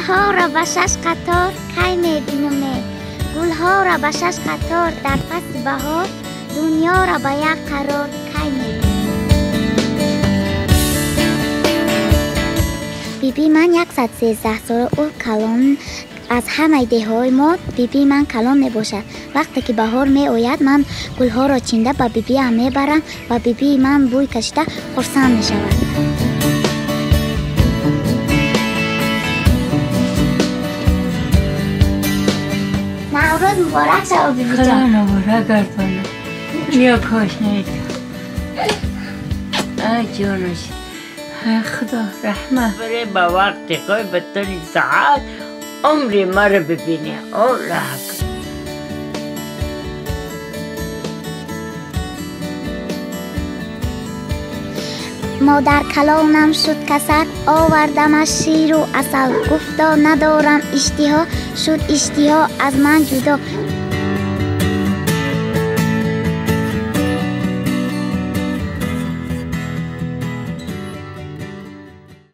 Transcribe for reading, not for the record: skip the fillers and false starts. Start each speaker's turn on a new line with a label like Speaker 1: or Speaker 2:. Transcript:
Speaker 1: گلها را به 6 قطار کی میبینم گلها را به 6 قطار در فصل بهار دنیا را به یک قرار کی میبینم بیبی من 113 سال او کلان از همه ایده های ما بیبی من کلان می باشد وقتی که بهار می آید من گلها را چینده به بیبی هم می برم و بیبی من بوی کشیده خرسند می شود نوروز مبارک شود بیبی جان
Speaker 2: خدا مبارک گردانه یا کاش نیست ای جانش خدا رحمت بره با وقت قای بطنی ساعت عمری مرا ببینه الله اکبر
Speaker 1: مادر کلانم شد کسک آوردم شیر و عسل گفتا ندارم اشتها شد اشتها از من جدا